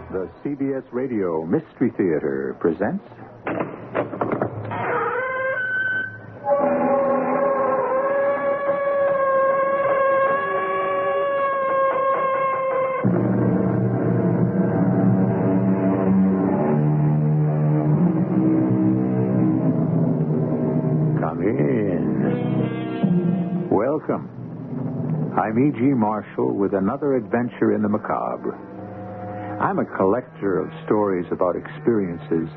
The CBS Radio Mystery Theater presents... Come in. Welcome. I'm E.G. Marshall with another adventure in the macabre. I'm a collector of stories about experiences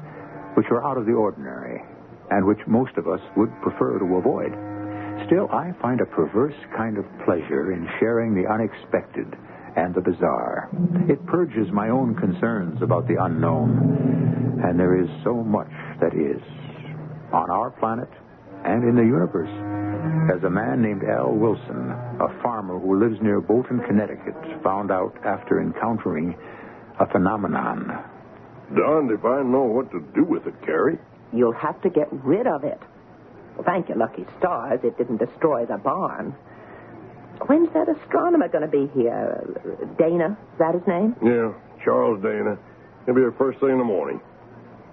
which are out of the ordinary and which most of us would prefer to avoid. Still, I find a perverse kind of pleasure in sharing the unexpected and the bizarre. It purges my own concerns about the unknown, and there is so much that is on our planet and in the universe. As a man named Al Wilson, a farmer who lives near Bolton, Connecticut, found out after encountering a phenomenon. Darned if I know what to do with it, Carrie. You'll have to get rid of it. Well, thank your lucky stars it didn't destroy the barn. When's that astronomer going to be here? Dana? Is that his name? Yeah, Charles Dana. He'll be here first thing in the morning.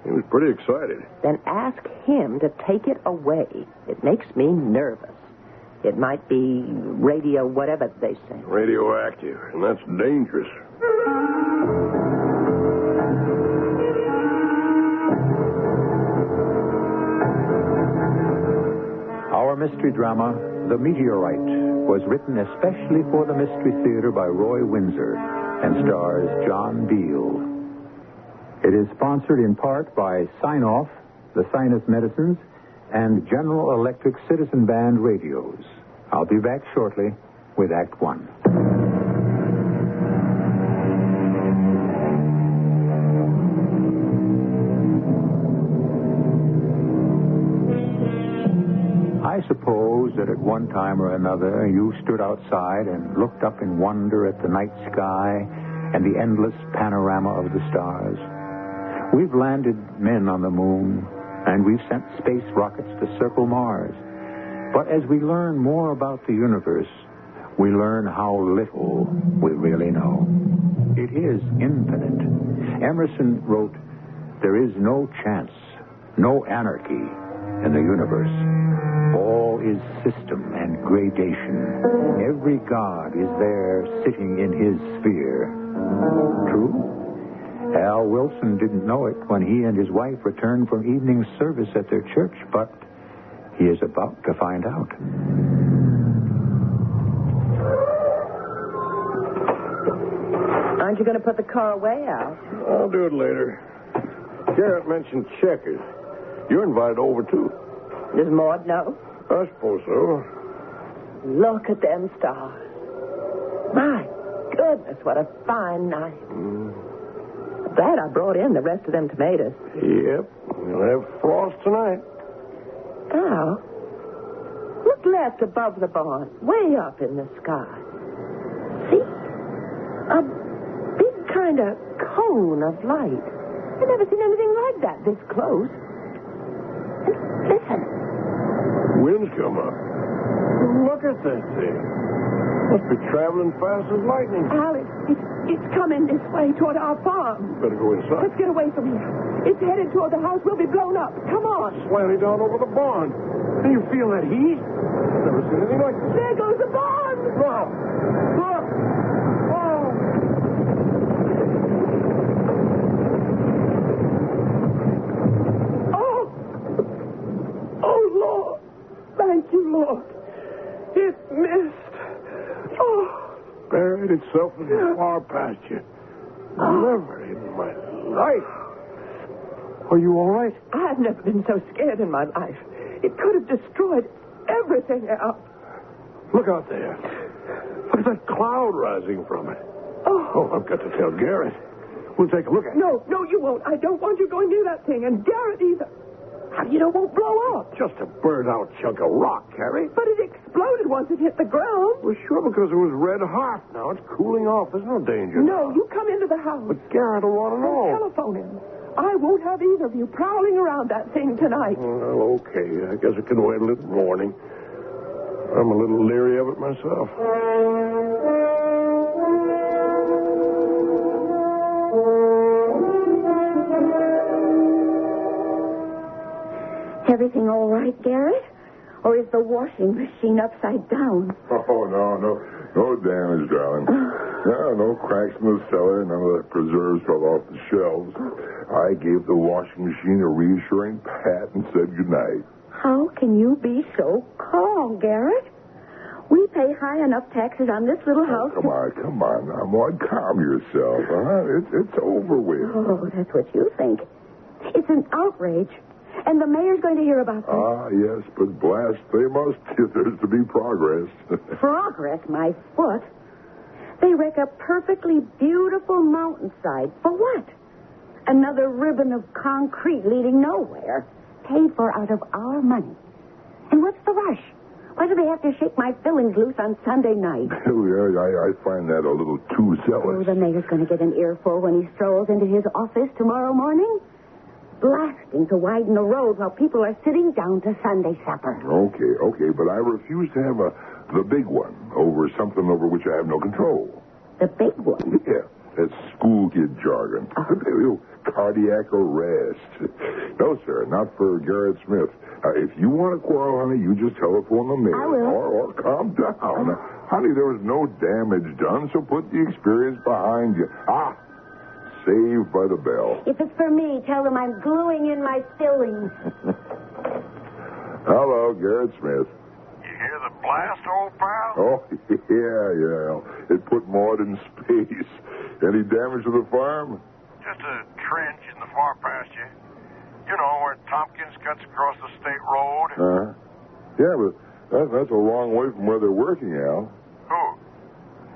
He was pretty excited. Then ask him to take it away. It makes me nervous. It might be radio whatever they say. Radioactive, and that's dangerous. Our mystery drama, The Meteorite, was written especially for the Mystery Theater by Roy Windsor and stars John Beal. It is sponsored in part by Sign-Off, the Sinus Medicines, and General Electric Citizen Band radios. I'll be back shortly with Act One. I suppose that at one time or another you stood outside and looked up in wonder at the night sky and the endless panorama of the stars. We've landed men on the moon, and we've sent space rockets to circle Mars. But as we learn more about the universe, we learn how little we really know. It is infinite. Emerson wrote, "There is no chance, no anarchy in the universe. All is system and gradation. Every god is there sitting in his sphere." True? Al Wilson didn't know it when he and his wife returned from evening service at their church, but he is about to find out. Aren't you going to put the car away, Al? I'll do it later. Garrett mentioned checkers. You're invited over, too. Does Maud know? I suppose so. Look at them stars. My goodness, what a fine night. Glad I brought in the rest of them tomatoes. Yep. We'll have frost tonight. Al, look left above the barn, way up in the sky. See? A big kind of cone of light. I've never seen anything like that this close. And listen. Wind's come up. Look at that thing. Must be traveling fast as lightning. Al, it's coming this way toward our farm. Better go inside. Let's get away from here. It's headed toward the house. We'll be blown up. Come on. Slanting down over the barn. Can you feel that heat? Never seen anything like this. There goes the barn. Wow. Look. Oh. Oh, Lord. Thank you, Lord. It missed. Oh. Buried itself in the far pasture. Never in my life. Are you all right? I've never been so scared in my life. It could have destroyed everything else. Look out there. Look at that cloud rising from it. Oh, I've got to tell Garrett. We'll take a look at it. No, you won't. I don't want you going near that thing, and Garrett either. How do you know it won't blow up? Just a burned-out chunk of rock, Carrie. But it exploded once it hit the ground. Well, sure, because it was red hot. Now it's cooling off. There's no danger. No, you come into the house. But Garrett will want to know. Telephone him. I won't have either of you prowling around that thing tonight. Well, okay. I guess it can wait a little morning. I'm a little leery of it myself. everything all right, Garrett? Or is the washing machine upside down? Oh, no damage, darling. No cracks in the cellar. None of the preserves fell off the shelves. I gave the washing machine a reassuring pat and said goodnight. How can you be so calm, Garrett? We pay high enough taxes on this little house. Come on, now, Maud, calm yourself, huh? It's over with. Oh, that's what you think. It's an outrage. And the mayor's going to hear about this. Ah, yes, but blast, they must if there's to be progress. Progress, my foot. They wreck a perfectly beautiful mountainside. For what? Another ribbon of concrete leading nowhere. Paid for out of our money. And what's the rush? Why do they have to shake my fillings loose on Sunday night? I find that a little too zealous. Oh, the mayor's going to get an earful when he strolls into his office tomorrow morning. Blasting to widen the road while people are sitting down to Sunday supper. Okay, but I refuse to have the big one over something over which I have no control. The big one? Yeah, that's school kid jargon. Oh. Cardiac arrest. No, sir, not for Garrett Smith. If you want to quarrel, honey, you just telephone the mayor. I will. Or calm down. Honey, there was no damage done, so put the experience behind you. Saved by the bell. If it's for me, tell them I'm gluing in my fillings. Hello, Garrett Smith. You hear the blast, old pal? Oh, yeah. It put Maud in space. Any damage to the farm? Just a trench in the far pasture. You know, where Tompkins cuts across the state road. Yeah, but that's a long way from where they're working, Al. Who?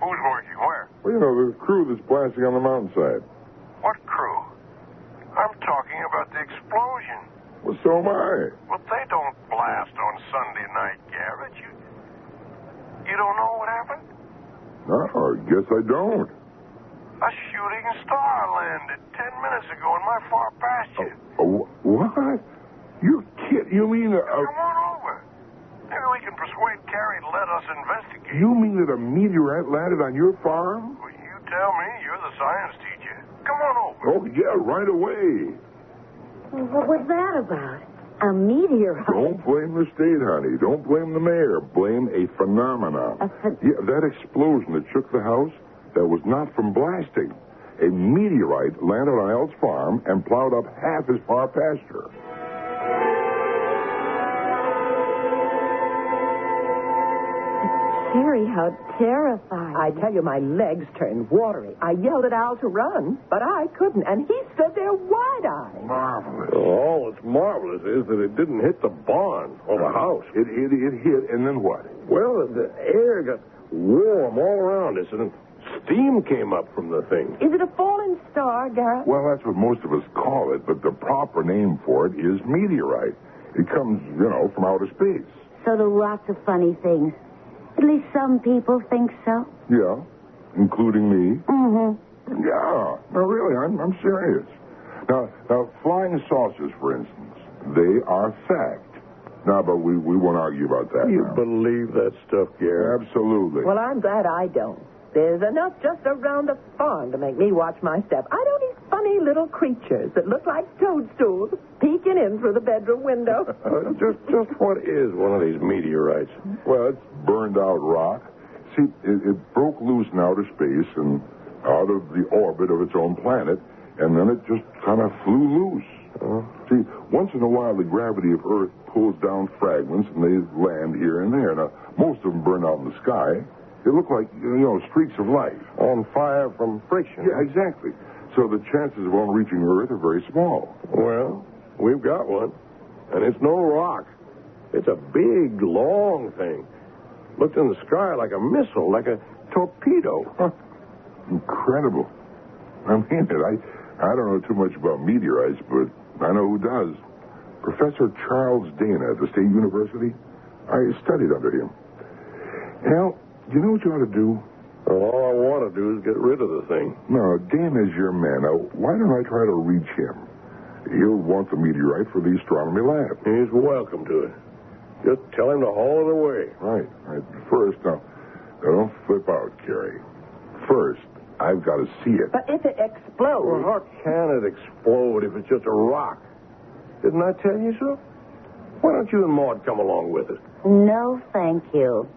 Who's working? Where? Well, the crew that's blasting on the mountainside. What crew? I'm talking about the explosion. Well, so am I. Well, they don't blast on Sunday night, Garrett. You don't know what happened? No, I guess I don't. A shooting star landed 10 minutes ago in my far pasture. What? You kidding? You mean Come on over. Maybe we can persuade Carrie to let us investigate. You mean that a meteorite landed on your farm? Well, you tell me. You're the science teacher. Come on over. Oh, yeah, right away. What was that about? A meteorite? Don't blame the state, honey. Don't blame the mayor. Blame a phenomenon. Yeah, that explosion that shook the house, that was not from blasting. A meteorite landed on Al's farm and plowed up half his far pasture. Carrie, how terrifying. I tell you, my legs turned watery. I yelled at Al to run, but I couldn't, and he stood there wide-eyed. Marvelous. All that's marvelous is that it didn't hit the barn or the house. It hit, and then what? Well, the air got warm all around us, and steam came up from the thing. Is it a falling star, Garrett? Well, that's what most of us call it, but the proper name for it is meteorite. It comes, from outer space. So do lots of funny things. At least some people think so. Yeah, including me. Mm-hmm. Yeah, no, really, I'm serious. Now, flying saucers, for instance, they are fact. No, but we won't argue about that. You now. believe that stuff, Garrett? Absolutely. Well, I'm glad I don't. There's enough just around the farm to make me watch my step. I don't eat funny little creatures that look like toadstools peeking in through the bedroom window. Just what is one of these meteorites? Well, it's burned out rock. See, it broke loose in outer space and out of the orbit of its own planet, and then it just kind of flew loose. See, once in a while, the gravity of Earth pulls down fragments, and they land here and there. Now, most of them burn out in the sky. They look like, streaks of light. On fire from friction. Yeah, exactly. So the chances of one reaching Earth are very small. Well, we've got one. And it's no rock. It's a big, long thing. Looked in the sky like a missile, like a torpedo. Huh. Incredible. I mean it. I don't know too much about meteorites, but I know who does. Professor Charles Dana at the State University. I studied under him. Hal, you know what you ought to do? Well, all I want to do is get rid of the thing. No, Dana's your man. Now, why don't I try to reach him? He'll want the meteorite for the astronomy lab. He's welcome to it. Just tell him to haul it away. Right. First, now don't flip out, Carrie. First, I've got to see it. But if it explodes... Well, how can it explode if it's just a rock? Didn't I tell you so? Why don't you and Maud come along with us? No, thank you.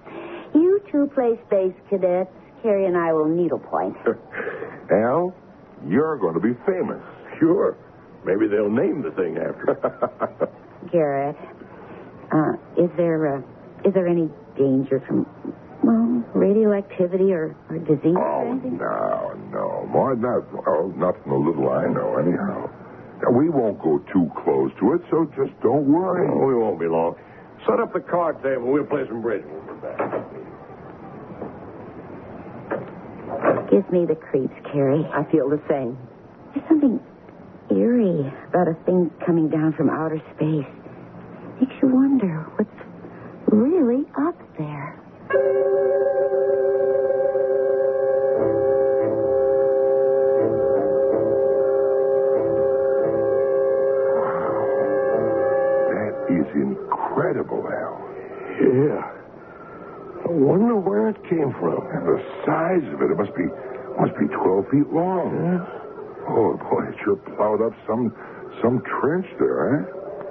You two play space cadets. Carrie and I will needlepoint. Al, you're going to be famous. Sure. Maybe they'll name the thing after you. Garrett, is there any danger from, radioactivity or disease or anything? No. Maud, not from the little I know, anyhow. We won't go too close to it, so just don't worry. Oh, we won't be long. Set up the card table. We'll play some bridge. We'll be back. Gives me the creeps, Carrie. I feel the same. There's something eerie about a thing coming down from outer space. Makes you wonder what's really up there. Is incredible, Al. Yeah. I wonder where it came from. And the size of it must be 12 feet long. Yeah. Oh, boy, it sure plowed up some trench there, eh?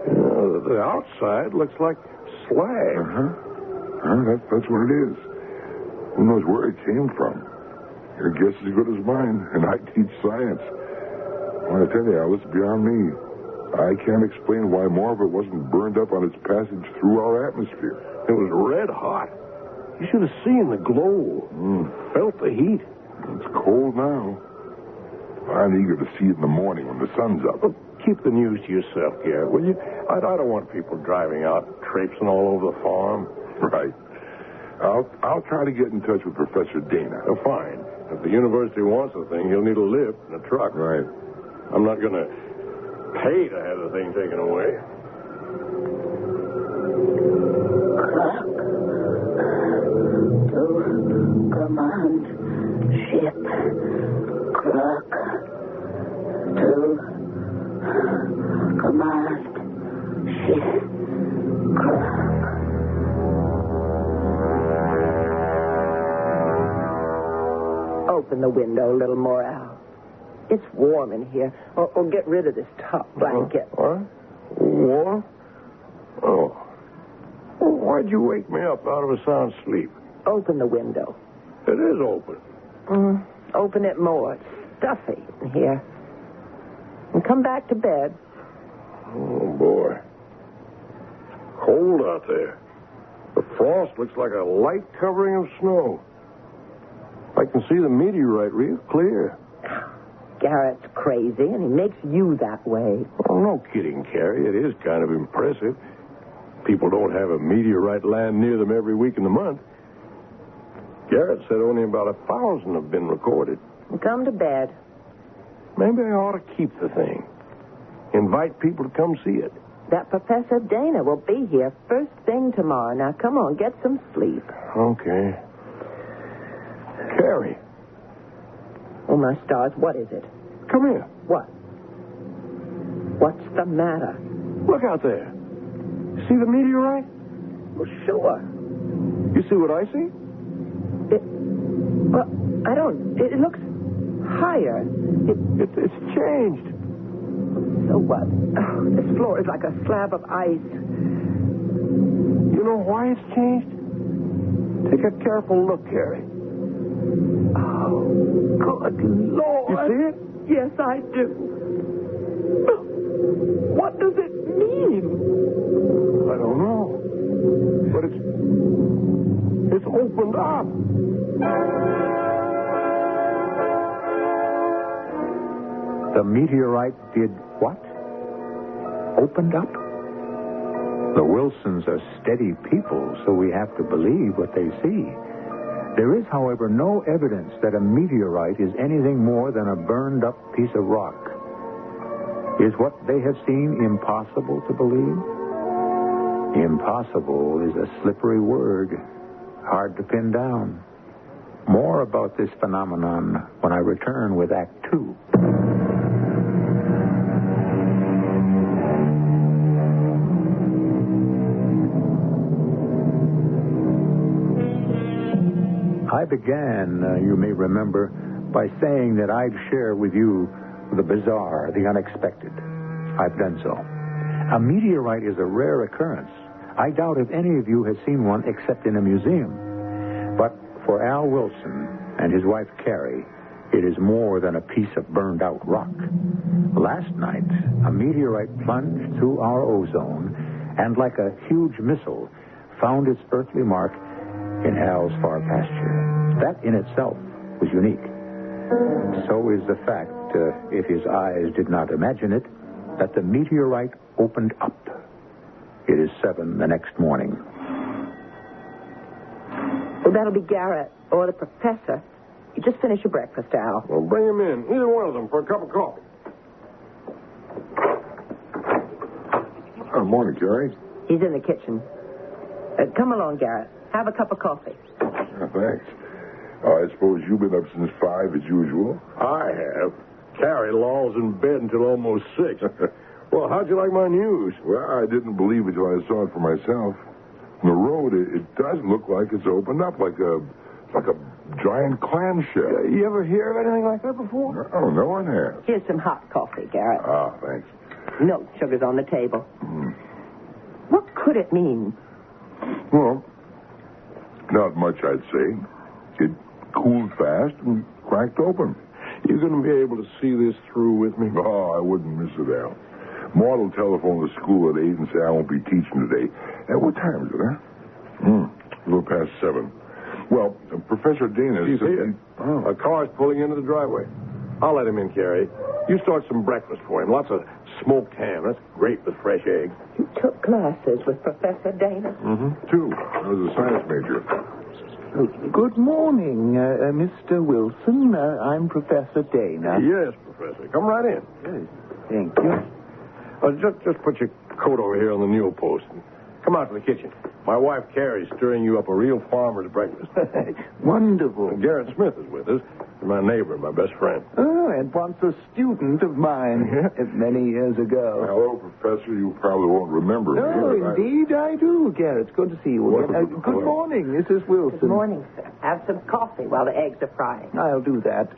Yeah, the outside looks like slag. That's what it is. Who knows where it came from? Your guess is as good as mine, and I teach science. I want to tell you, Al, it's beyond me. I can't explain why more of it wasn't burned up on its passage through our atmosphere. It was red hot. You should have seen the glow. Felt the heat. It's cold now. I'm eager to see it in the morning when the sun's up. Well, keep the news to yourself, Garrett, will you? I don't want people driving out, traipsing all over the farm. Right. I'll try to get in touch with Professor Dana. Oh, fine. If the university wants the thing, he'll need a lift and a truck. Right. I'm not going to pay to have the thing taken away. Clock to command ship. Clock to command ship. Clock. Open the window a little more, Al. It's warm in here. Or get rid of this top blanket. What? Warm? Oh. Well, why'd you wake me up out of a sound sleep? Open the window. It is open. Open it more. It's stuffy in here. And come back to bed. Oh, boy. Cold out there. The frost looks like a light covering of snow. I can see the meteorite real clear. Garrett's crazy, and he makes you that way. Oh, no kidding, Carrie. It is kind of impressive. People don't have a meteorite land near them every week in the month. Garrett said only about 1,000 have been recorded. Come to bed. Maybe I ought to keep the thing. Invite people to come see it. That Professor Dana will be here first thing tomorrow. Now, come on, get some sleep. Okay. Carrie. Oh, my stars, what is it? Come here. What? What's the matter? Look out there. See the meteorite? Well, sure. You see what I see? I don't. It looks higher. It's changed. So what? Oh, this floor is like a slab of ice. You know why it's changed? Take a careful look, Carrie. Oh, good Lord. You see it? Yes, I do. What does it mean? I don't know. But it's opened up. The meteorite did what? Opened up? The Wilsons are steady people, so we have to believe what they see. There is, however, no evidence that a meteorite is anything more than a burned-up piece of rock. Is what they have seen impossible to believe? Impossible is a slippery word, hard to pin down. More about this phenomenon when I return with Act 2. I began, you may remember, by saying that I'd share with you the bizarre, the unexpected. I've done so. A meteorite is a rare occurrence. I doubt if any of you has seen one except in a museum. But for Al Wilson and his wife Carrie, it is more than a piece of burned-out rock. Last night, a meteorite plunged through our ozone and, like a huge missile, found its earthly mark in Al's far pasture. That in itself was unique. So is the fact, if his eyes did not imagine it, that the meteorite opened up. It is 7 the next morning. Well, that'll be Garrett or the professor. You just finish your breakfast, Al. Well, bring him in. Either one of them for a cup of coffee. Morning, Carrie. He's in the kitchen. Come along, Garrett. Have a cup of coffee. Thanks. I suppose you've been up since 5 as usual. I have. Carrie lolls in bed until almost 6. Well, how'd you like my news? Well, I didn't believe it till I saw it for myself. On the road, it does look like it's opened up, like a giant clamshell. You ever hear of anything like that before? Oh, no one has. Here's some hot coffee, Garrett. Ah, thanks. Milk sugar's on the table. What could it mean? Well, not much, I'd say. It cooled fast and cracked open. You going to be able to see this through with me? Oh, I wouldn't miss it, Al. Maud will telephone to school at 8 and say I won't be teaching today. What time is it, huh? A little past 7. Well, Professor Dana You said... see it? Oh. A car's pulling into the driveway. I'll let him in, Carrie. You start some breakfast for him. Lots of smoked ham. That's great with fresh eggs. You took classes with Professor Dana? 2. I was a science major. Good morning, Mr. Wilson. I'm Professor Dana. Yes, Professor. Come right in. Yes, thank you. Just put your coat over here on the newel post. And come out to the kitchen. My wife, Carrie's stirring you up a real farmer's breakfast. Wonderful. Garrett Smith is with us. My neighbor, my best friend. Oh, and once a student of mine many years ago. Hello, Professor. You probably won't remember me. Oh, but indeed I do, Garrett. It's good to see you again. Good morning, Mrs. Wilson. Good morning, sir. Have some coffee while the eggs are frying. I'll do that.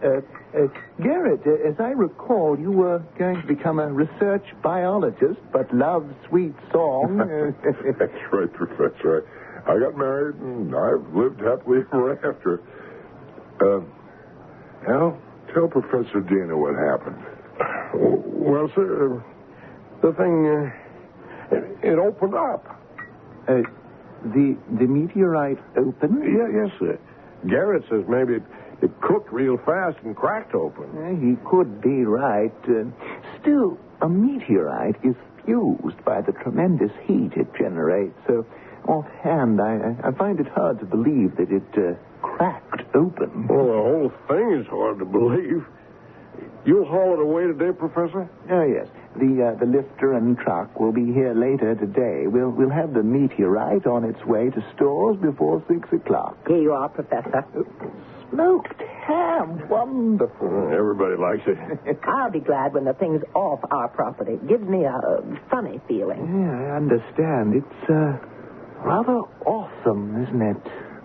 Garrett, as I recall, you were going to become a research biologist, but love sweet song. That's right, Professor. I got married, and I've lived happily ever after. Al, tell Professor Dana what happened. Well, sir, the thing, it opened up. The meteorite opened? Yes, sir. Garrett says maybe it cooked real fast and cracked open. He could be right. Still, a meteorite is fused by the tremendous heat it generates. So, offhand, I find it hard to believe that it cracked open. Well, the whole thing is hard to believe. You'll haul it away today, Professor? Oh, yes. The lifter and truck will be here later today. We'll have the meteorite on its way to stores before 6 o'clock. Here you are, Professor. Smoked ham. Wonderful. Everybody likes it. I'll be glad when the thing's off our property. It gives me a funny feeling. Yeah, I understand. It's rather awesome, isn't it?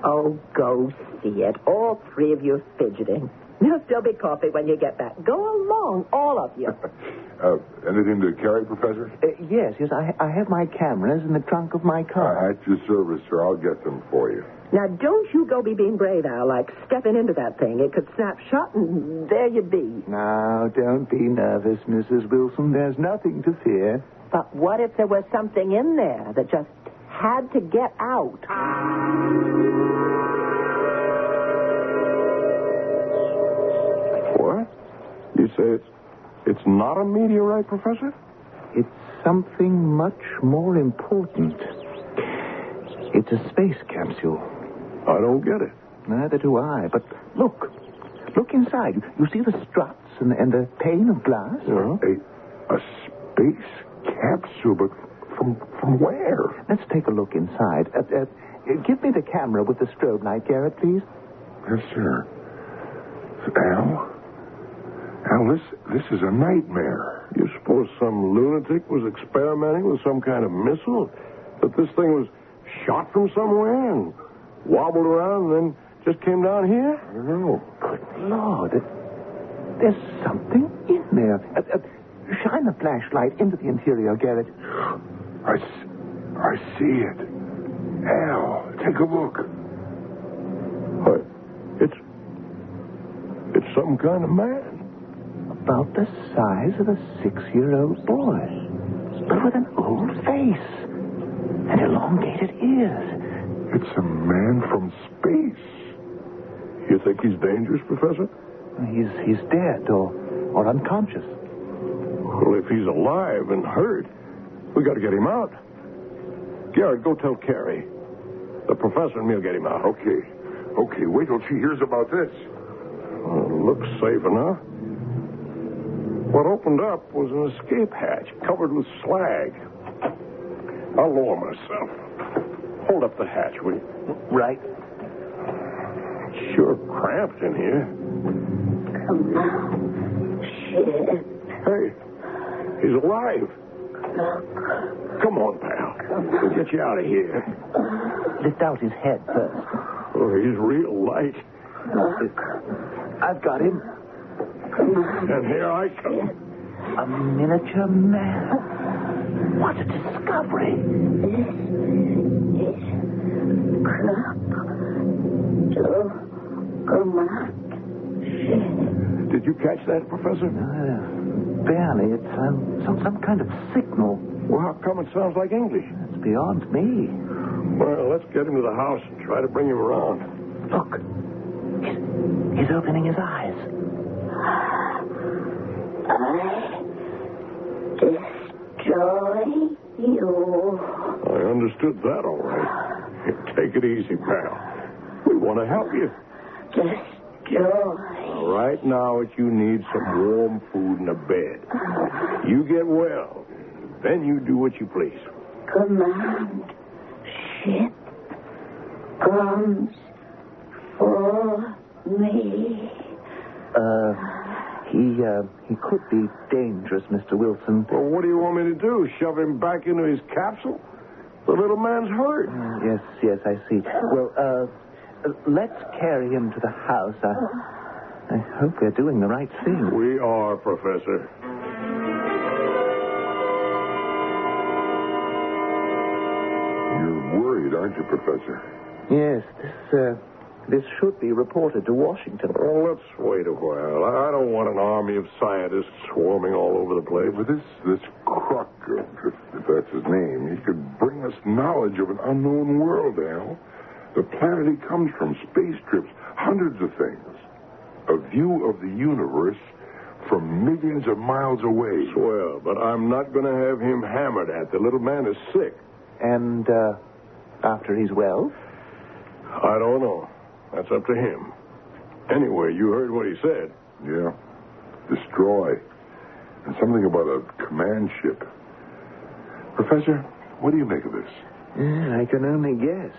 Oh, go see it. All 3 of you fidgeting. There'll still be coffee when you get back. Go along, all of you. Anything to carry, Professor? Yes. I have my cameras in the trunk of my car. At your service, sir. I'll get them for you. Now, don't you go be being brave, Al, like stepping into that thing. It could snap shut, and there you be. Now, don't be nervous, Mrs. Wilson. There's nothing to fear. But what if there was something in there that just had to get out? What? You say it's not a meteorite, Professor? It's something much more important. It's a space capsule. I don't get it. Neither do I. But look inside. You see the struts and the pane of glass? Yeah. A space capsule, but from where? Let's take a look inside. Give me the camera with the strobe light, Garrett, please. Yes, sir. Al, this is a nightmare. You suppose some lunatic was experimenting with some kind of missile? That this thing was shot from somewhere and wobbled around and then just came down here? I don't know. Good Lord. There's something in there. Shine the flashlight into the interior, Garrett. I see it. Al, take a look. What? It's some kind of man. About the size of a 6-year-old boy. But with an old face. And elongated ears. It's a man from space. You think he's dangerous, Professor? He's dead or unconscious. Well, if he's alive and hurt, we got to get him out. Garrett, go tell Carrie. The professor and me'll get him out. Okay, wait till she hears about this. Looks safe enough. What opened up was an escape hatch covered with slag. I'll lower myself. Hold up the hatch, will you? Right. It's sure cramped in here. Come on, shit. Hey, he's alive. Come on, pal. We'll get you out of here. Lift out his head first. Oh, he's real light. I've got him. And here I come. A miniature man. What a discovery. Did you catch that, Professor? Barely. It's some kind of signal. Well, how come it sounds like English? It's beyond me. Well, let's get him to the house and try to bring him around. Look. He's opening his eyes. I destroy you. I understood that all right. Take it easy, pal. We want to help you. Destroy. Right now, what you need some warm food and a bed. You get well. Then you do what you please. Command ship comes for me. He could be dangerous, Mr. Wilson. Well, what do you want me to do? Shove him back into his capsule? The little man's hurt. Yes, I see. Well, let's carry him to the house. I hope we're doing the right thing. We are, Professor. You're worried, aren't you, Professor? Yes, this should be reported to Washington. Well, let's wait a while. I don't want an army of scientists swarming all over the place. But this Crook, if that's his name, he could bring us knowledge of an unknown world, Al. The planet he comes from, space trips, hundreds of things. A view of the universe from millions of miles away. Swell, but I'm not going to have him hammered at. The little man is sick. And, after he's well? I don't know. That's up to him. Anyway, you heard what he said. Yeah. Destroy. And something about a command ship. Professor, what do you make of this? I can only guess.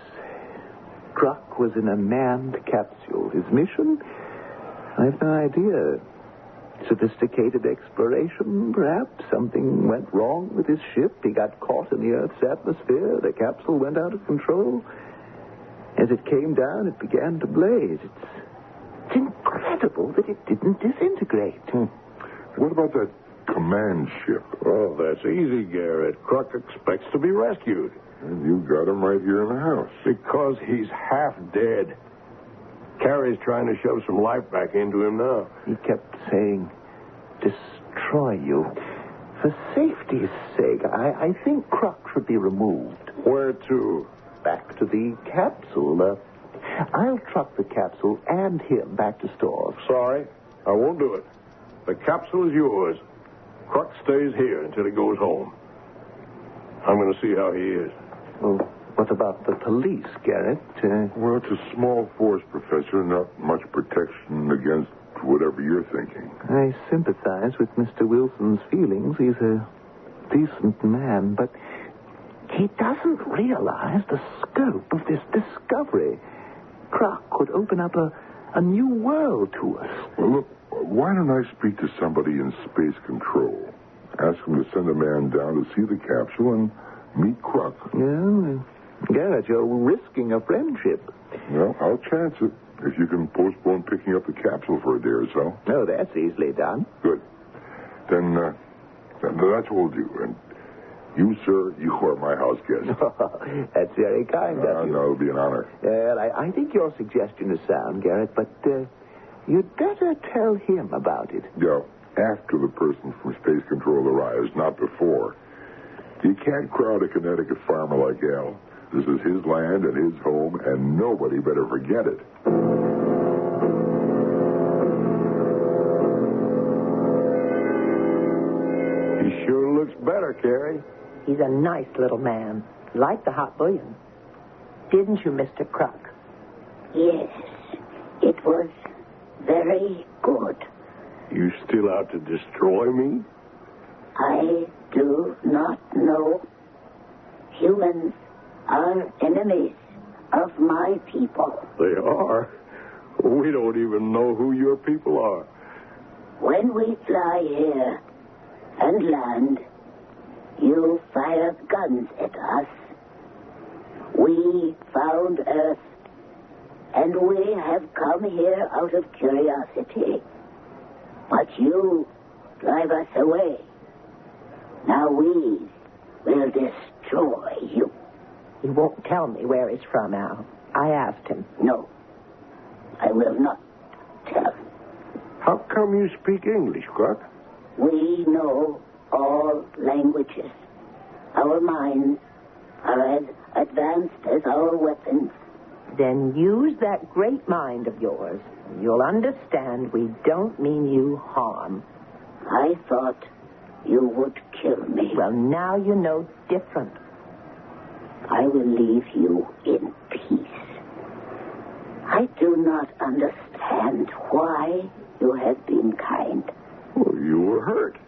Crook was in a manned capsule. His mission? I've no idea. Sophisticated exploration, perhaps. Something went wrong with his ship. He got caught in the Earth's atmosphere. The capsule went out of control. As it came down, it began to blaze. It's incredible that it didn't disintegrate. What about that command ship? Oh, that's easy, Garrett. Crook expects to be rescued. And you got him right here in the house. Because he's half dead. Carrie's trying to shove some life back into him now. He kept saying, destroy you. For safety's sake, I think Crook should be removed. Where to? Back to the capsule. I'll truck the capsule and him back to stores. Sorry, I won't do it. The capsule is yours. Crook stays here until he goes home. I'm going to see how he is. Well, what about the police, Garrett? Well, it's a small force, Professor. Not much protection against whatever you're thinking. I sympathize with Mr. Wilson's feelings. He's a decent man, but he doesn't realize the scope of this discovery. Crook could open up a new world to us. Well, look, why don't I speak to somebody in space control? Ask them to send a man down to see the capsule and meet Crook. Yeah, Garrett, you're risking a friendship. Well, I'll chance it if you can postpone picking up the capsule for a day or so. Oh, that's easily done. Good. Then That's what we'll do. And you, sir, you are my house guest. That's very kind of you. No, it'll be an honor. Well, I think your suggestion is sound, Garrett, but you'd better tell him about it. Yeah, after the person from Space Control arrives, not before. You can't crowd a Connecticut farmer like Al. This is his land and his home, and nobody better forget it. He sure looks better, Carrie. He's a nice little man. Like the hot bouillon. Didn't you, Mr. Kruk? Yes, it was very good. You still out to destroy me? I do not know. Humans are enemies of my people. They are. We don't even know who your people are. When we fly here and land, you fired guns at us. We found Earth, and we have come here out of curiosity. But you drive us away. Now we will destroy you. He won't tell me where he's from, Al. I asked him. No, I will not tell. How come you speak English, Kruk? We know all languages. Our minds are as advanced as our weapons. Then use that great mind of yours. You'll understand we don't mean you harm. I thought you would kill me. Well, now you know different. I will leave you in peace. I do not understand why you have been kind. Well, you were hurt.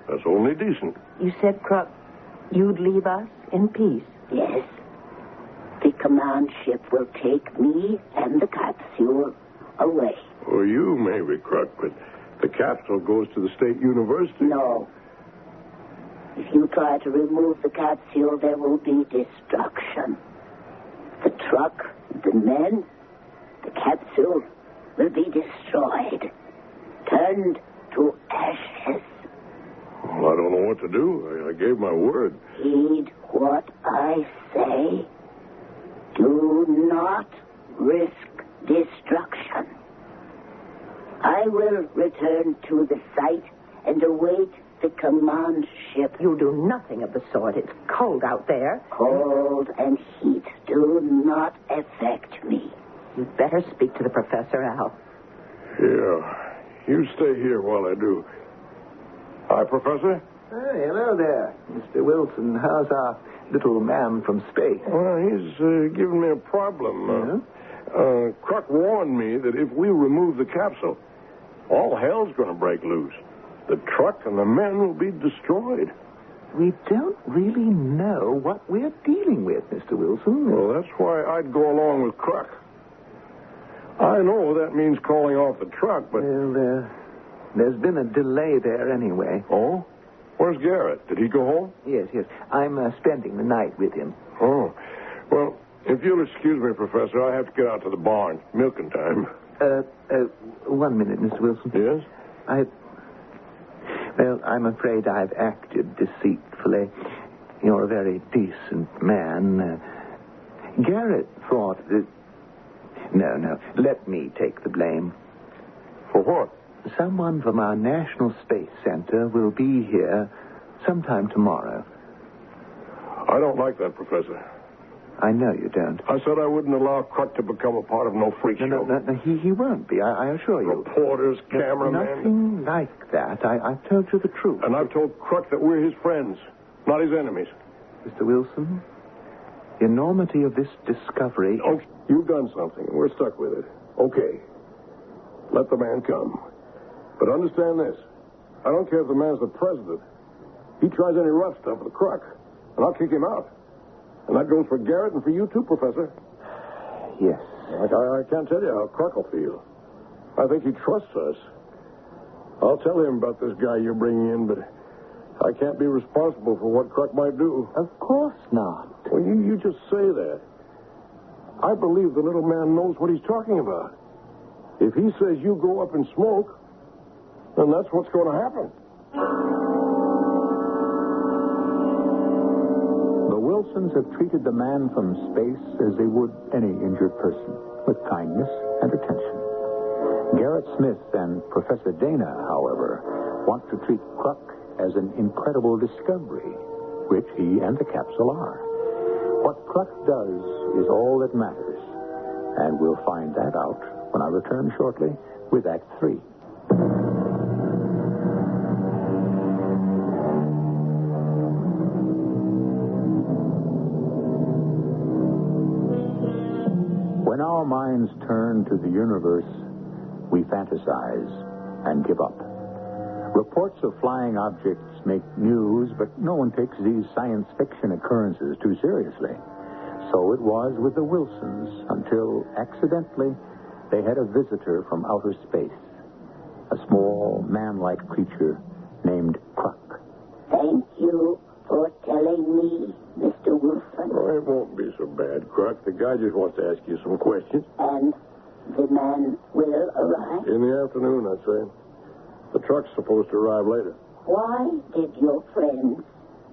That's only decent. You said, Kruk, you'd leave us in peace. Yes. The command ship will take me and the capsule away. Well, you maybe, Kruk, but the capsule goes to the state university. No. If you try to remove the capsule, there will be destruction. The truck, the men, the capsule will be destroyed, turned to ashes. Well, I don't know what to do. I gave my word. Heed what I say. Do not risk destruction. I will return to the site and await the command ship. You'll do nothing of the sort. It's cold out there. Cold and heat do not affect me. You'd better speak to the professor, Al. Yeah. You stay here while I do. Hi, Professor. Hey, hello there, Mr. Wilson. How's our little man from space? Well, he's giving me a problem. Kruk warned me that if we remove the capsule, all hell's going to break loose. The truck and the men will be destroyed. We don't really know what we're dealing with, Mr. Wilson. Well, that's why I'd go along with Kruk. I know that means calling off the truck, but... Well, there's been a delay there anyway. Oh? Where's Garrett? Did he go home? Yes. I'm spending the night with him. Oh. Well, if you'll excuse me, Professor, I have to get out to the barn. Milking time. 1 minute, Mr. Wilson. Yes? Well, I'm afraid I've acted deceitfully. You're a very decent man. Garrett thought that... No. Let me take the blame. For what? Someone from our National Space Center will be here sometime tomorrow. I don't like that, Professor. I know you don't. I said I wouldn't allow Kruk to become a part of no freak show. No, he won't be, I assure you. Reporters, cameramen. Nothing like that. I've told you the truth. And I've told Kruk that we're his friends, not his enemies. Mr. Wilson, the enormity of this discovery... Oh, you've done something. We're stuck with it. Okay. Let the man come. But understand this. I don't care if the man's the president. He tries any rough stuff with Kruk, and I'll kick him out. And that goes for Garrett and for you, too, Professor. Yes. I can't tell you how Kruk will feel. I think he trusts us. I'll tell him about this guy you're bringing in, but I can't be responsible for what Kruk might do. Of course not. Well, you just say that. I believe the little man knows what he's talking about. If he says you go up in smoke, then that's what's going to happen. Wilsons have treated the man from space as they would any injured person, with kindness and attention. Garrett Smith and Professor Dana, however, want to treat Kruk as an incredible discovery, which he and the capsule are. What Kruk does is all that matters, and we'll find that out when I return shortly with Act 3. When our minds turn to the universe, we fantasize and give up. Reports of flying objects make news, but no one takes these science fiction occurrences too seriously. So it was with the Wilsons, until accidentally they had a visitor from outer space, a small man-like creature named Kruk. Thank you for telling me, Mr. Wilson. Oh, it won't be so bad, Kruk. The guy just wants to ask you some questions. And the man will arrive? In the afternoon, I'd say. The truck's supposed to arrive later. Why did your friends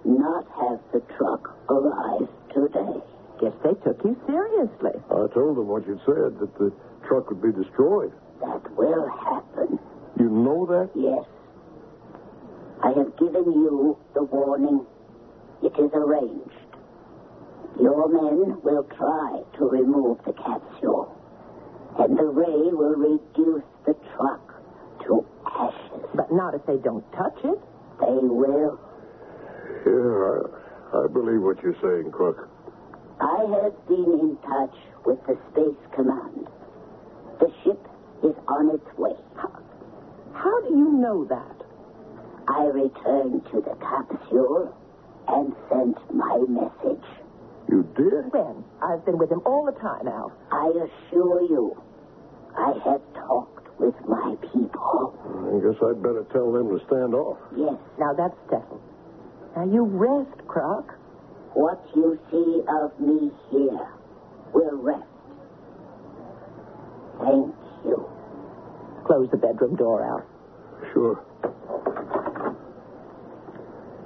not have the truck arrive today? Guess they took you seriously. I told them what you said, that the truck would be destroyed. That will happen. You know that? Yes. I have given you the warning. It is arranged. Your men will try to remove the capsule, and the ray will reduce the truck to ashes. But not if they don't touch it. They will. Yeah, I believe what you're saying, Kruk. I have been in touch with the Space Command. The ship is on its way. How do you know that? I returned to the capsule and sent my message. You did? When? I've been with him all the time, Al. I assure you, I have talked with my people. I guess I'd better tell them to stand off. Yes. Now that's settled. Now you rest, Kruk. What you see of me here will rest. Thank you. Close the bedroom door, Al. Sure.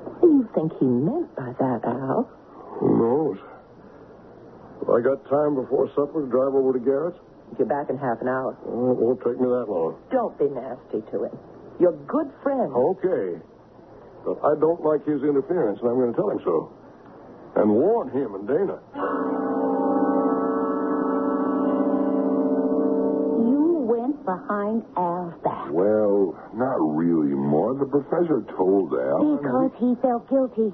What do you think he meant by that, Al? Who knows? Have I got time before supper to drive over to Garrett's? You're back in half an hour. Oh, it won't take me that long. Don't be nasty to him. You're good friends. Okay. But I don't like his interference, and I'm going to tell him so. And warn him and Dana. You went behind Al's back. Well, not really, more. The professor told Al. Because he felt guilty.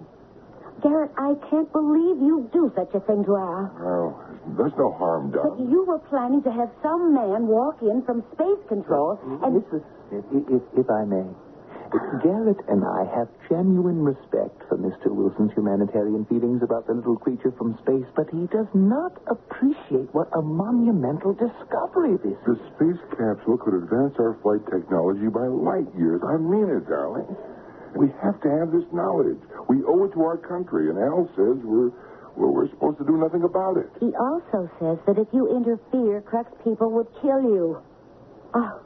Garrett, I can't believe you'd do such a thing to Al. Well, there's no harm But done. you were planning to have some man walk in from space control and... Mrs. Smith, if I may. Garrett and I have genuine respect for Mr. Wilson's humanitarian feelings about the little creature from space, but he does not appreciate what a monumental discovery this The is. space capsule could advance our flight technology by light years. I mean it, darling. We have to have this knowledge. We owe it to our country, and Al says we're supposed to do nothing about it. He also says that if you interfere, Kruk's people would kill you. Oh,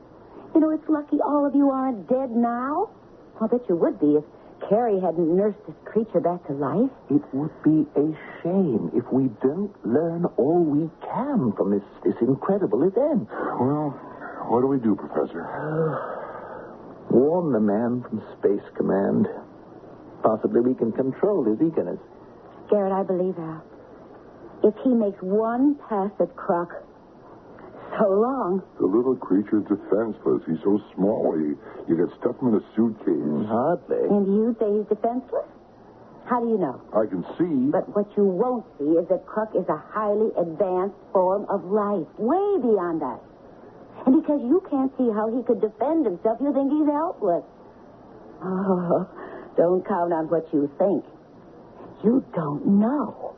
you know, it's lucky all of you aren't dead now. I'll bet you would be if Carrie hadn't nursed this creature back to life. It would be a shame if we don't learn all we can from this incredible event. Well, what do we do, Professor? Warn the man from Space Command. Possibly we can control his eagerness. Garrett, I believe Al. If he makes one pass at Kruk, so long. The little creature's defenseless. He's so small, you get stuffed him in a suitcase. Hardly. And you say he's defenseless? How do you know? I can see. But what you won't see is that Kruk is a highly advanced form of life, way beyond us. And because you can't see how he could defend himself, you think he's helpless. Oh, don't count on what you think. You don't know.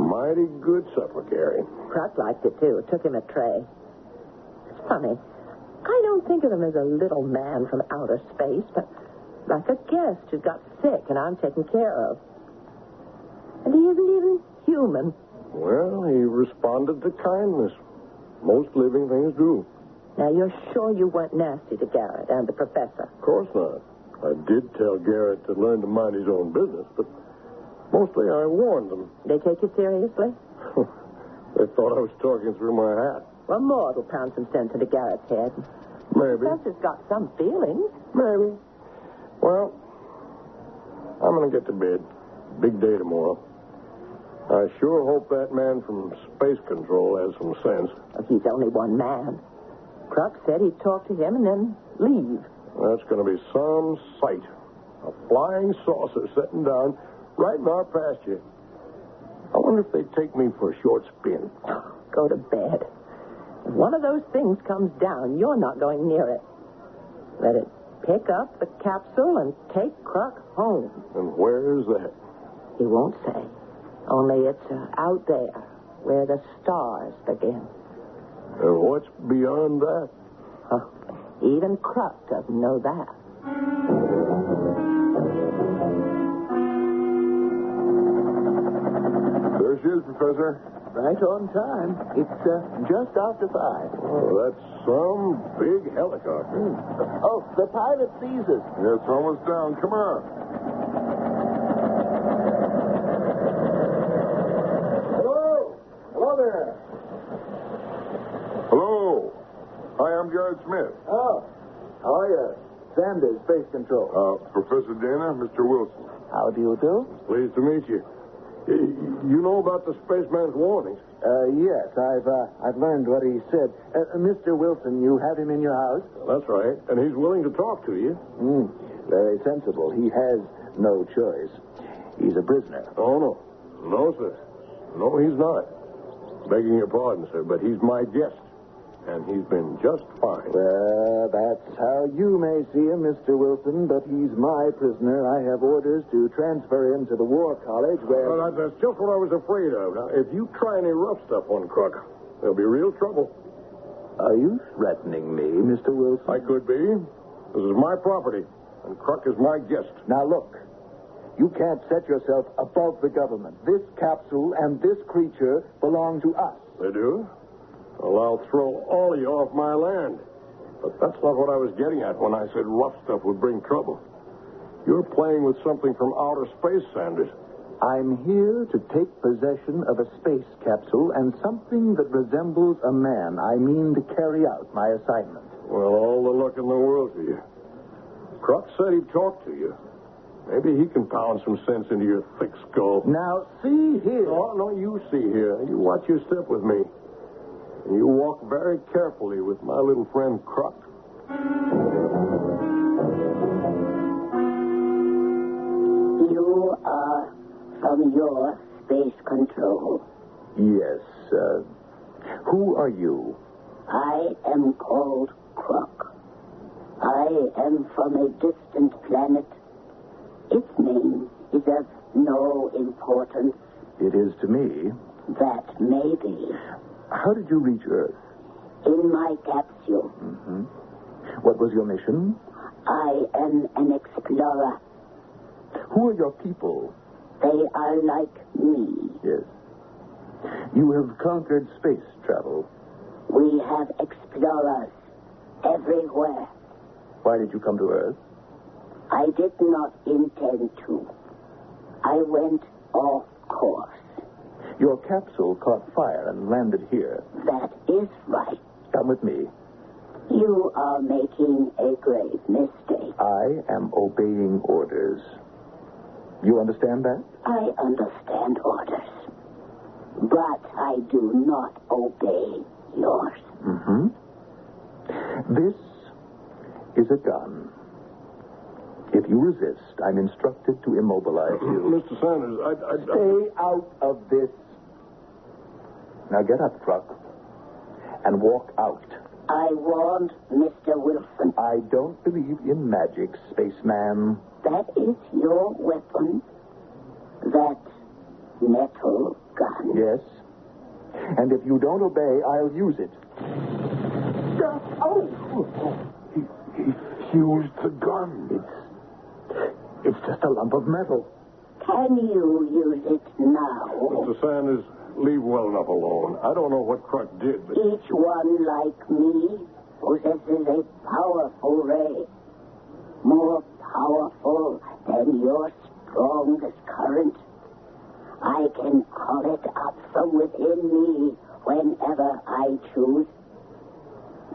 Mighty good supper, Carrie. Kruk liked it, too. It took him a tray. It's funny. I don't think of him as a little man from outer space, but like a guest who got sick and I'm taking care of. And he isn't even human. Well, he responded to kindness. Most living things do. Now, you're sure you weren't nasty to Garrett and the professor? Of course not. I did tell Garrett to learn to mind his own business, but mostly I warned them. They take you seriously? They thought I was talking through my hat. Well, more will pound some sense into Garrett's head. Maybe. The professor's got some feelings. Maybe. Well, I'm going to get to bed. Big day tomorrow. I sure hope that man from Space Control has some sense. Well, he's only one man. Kruk said he'd talk to him and then leave. That's going to be some sight. A flying saucer setting down right in our pasture. I wonder if they'd take me for a short spin. Go to bed. If one of those things comes down, you're not going near it. Let it pick up the capsule and take Kruk home. And where's that? He won't say. Only it's out there, where the stars begin. And what's beyond that? Huh. Even Kruk doesn't know that. There she is, Professor. Right on time. It's just after 5. Oh, that's some big helicopter. Oh, the pilot sees us. Yeah, it's almost down. Come on. Hello? Hello there. Hello. Hi, I'm Garrett Smith. Oh, how are you? Sanders, Space Control. Professor Dana, Mr. Wilson. How do you do? Pleased to meet you. You know about the spaceman's warnings? Yes, I've learned what he said. Mr. Wilson, you have him in your house? That's right. And he's willing to talk to you. Very sensible. He has no choice. He's a prisoner. Oh, no. No, sir. No, he's not. Begging your pardon, sir, but he's my guest. And he's been just fine. Well, that's how you may see him, Mr. Wilson, but he's my prisoner. I have orders to transfer him to the War College where... Well, that's just what I was afraid of. Now, if you try any rough stuff on Kruk, there'll be real trouble. Are you threatening me, Mr. Wilson? I could be. This is my property, and Kruk is my guest. Now, look. You can't set yourself above the government. This capsule and this creature belong to us. They do? Well, I'll throw all of you off my land. But that's not what I was getting at when I said rough stuff would bring trouble. You're playing with something from outer space, Sanders. I'm here to take possession of a space capsule and something that resembles a man. I mean to carry out my assignment. Well, all the luck in the world for you. Kruk said he'd talk to you. Maybe he can pound some sense into your thick skull. Now, see here. No, you see here. You watch your step with me. And you walk very carefully with my little friend Kruk. You are from your Space Control. Yes, who are you? I am called Kruk. I am from a distant planet. Its name is of no importance. It is to me. That may be. How did you reach Earth? In my capsule. Mm-hmm. What was your mission? I am an explorer. Who are your people? They are like me. Yes. You have conquered space travel. We have explorers everywhere. Why did you come to Earth? I did not intend to. I went off course. Your capsule caught fire and landed here. That is right. Come with me. You are making a grave mistake. I am obeying orders. You understand that? I understand orders. But I do not obey yours. Mm-hmm. This is a gun. If you resist, I'm instructed to immobilize you. Mr. Sanders, Stay out of this. Now get up, Kruk, and walk out. I warned Mr. Wilson. I don't believe in magic, spaceman. That is your weapon. That metal gun. Yes. And if you don't obey, I'll use it. Oh! He fused the gun. It's just a lump of metal. Can you use it now? Mr. Sanders, leave well enough alone. I don't know what Kruk did, but... Each one, like me, possesses a powerful ray. More powerful than your strongest current. I can call it up from within me whenever I choose.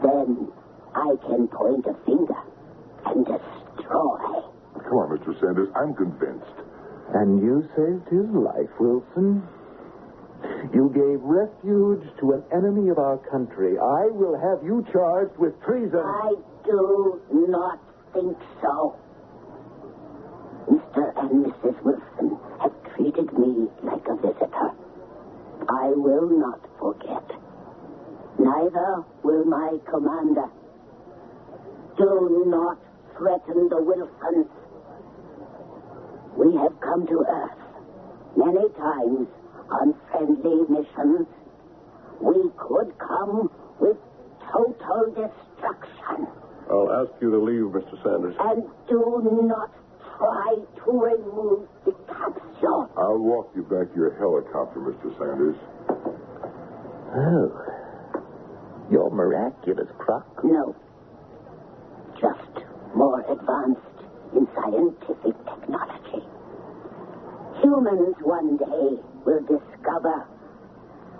Then I can point a finger and destroy. Come on, Mr. Sanders. I'm convinced. And you saved his life, Wilson. You gave refuge to an enemy of our country. I will have you charged with treason. I do not think so. Mr. and Mrs. Wilson have treated me like a visitor. I will not forget. Neither will my commander. Do not threaten the Wilsons. We have come to Earth many times on friendly missions. We could come with total destruction. I'll ask you to leave, Mr. Sanders. And do not try to remove the capsule. I'll walk you back to your helicopter, Mr. Sanders. Oh. Your miraculous crock. No. Just more advanced in scientific technology. Humans one day will discover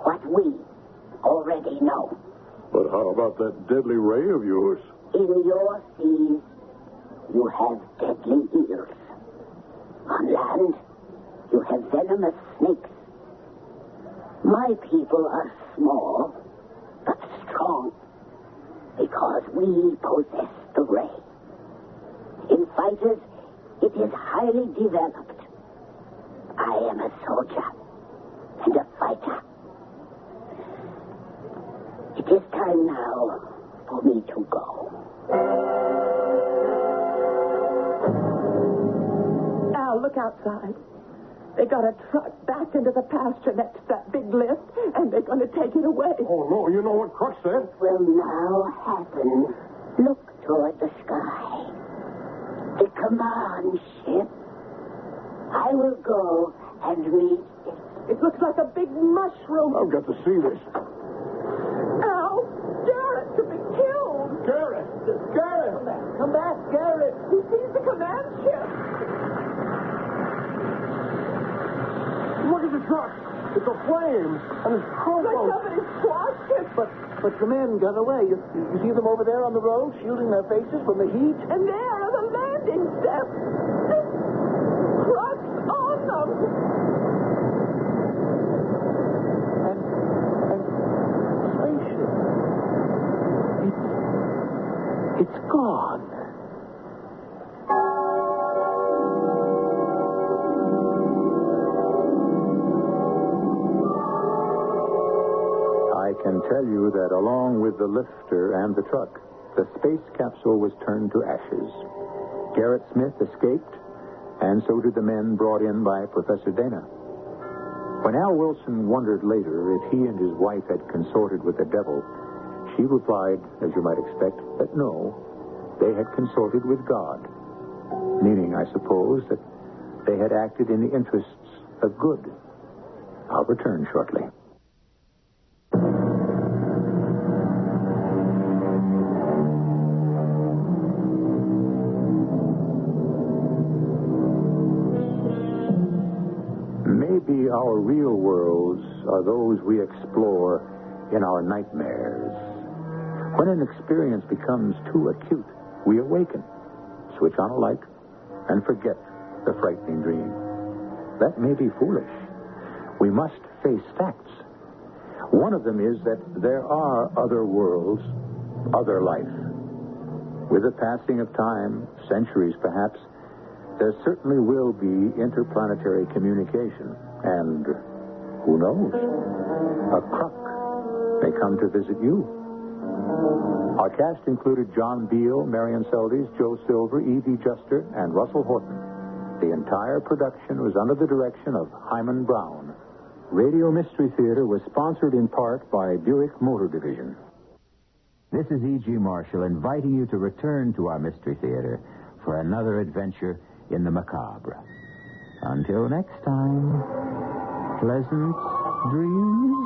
what we already know. But how about that deadly ray of yours? In your seas, you have deadly eels. On land, you have venomous snakes. My people are small, but strong, because we possess the ray. In fighters, it is highly developed. I am a soldier and a fighter. It is time now for me to go. Al, look outside. They got a truck backed into the pasture next to that big lift, and they're going to take it away. Oh, no, you know what Crux said? Will now happen. Look toward the sky. The command ship. I will go and meet it. It looks like a big mushroom. I've got to see this. Al, Garrett could be killed. Garrett! Garrett! Come back, Garrett. He sees the command ship. Look at the truck. It's aflame. And it's Like crumpled. somebody squashed it. But the men got away. You see them over there on the road, shielding their faces from the heat? And there are the landing steps. Crux on them. And spaceship. It's gone. I can tell you that along with the lifter and the truck, the space capsule was turned to ashes. Garrett Smith escaped, and so did the men brought in by Professor Dana. When Al Wilson wondered later if he and his wife had consorted with the devil, she replied, as you might expect, that no, they had consorted with God, meaning, I suppose, that they had acted in the interests of good. I'll return shortly. Maybe our real worlds are those we explore in our nightmares. When an experience becomes too acute, we awaken, switch on a light, and forget the frightening dream. That may be foolish. We must face facts. One of them is that there are other worlds, other life. With the passing of time, centuries perhaps, there certainly will be interplanetary communication. And who knows? A crook may come to visit you. Our cast included John Beal, Marion Seldes, Joe Silver, Evie Juster, and Russell Horton. The entire production was under the direction of Hyman Brown. Radio Mystery Theater was sponsored in part by Buick Motor Division. This is E.G. Marshall inviting you to return to our Mystery Theater for another adventure in the macabre. Until next time, pleasant dreams.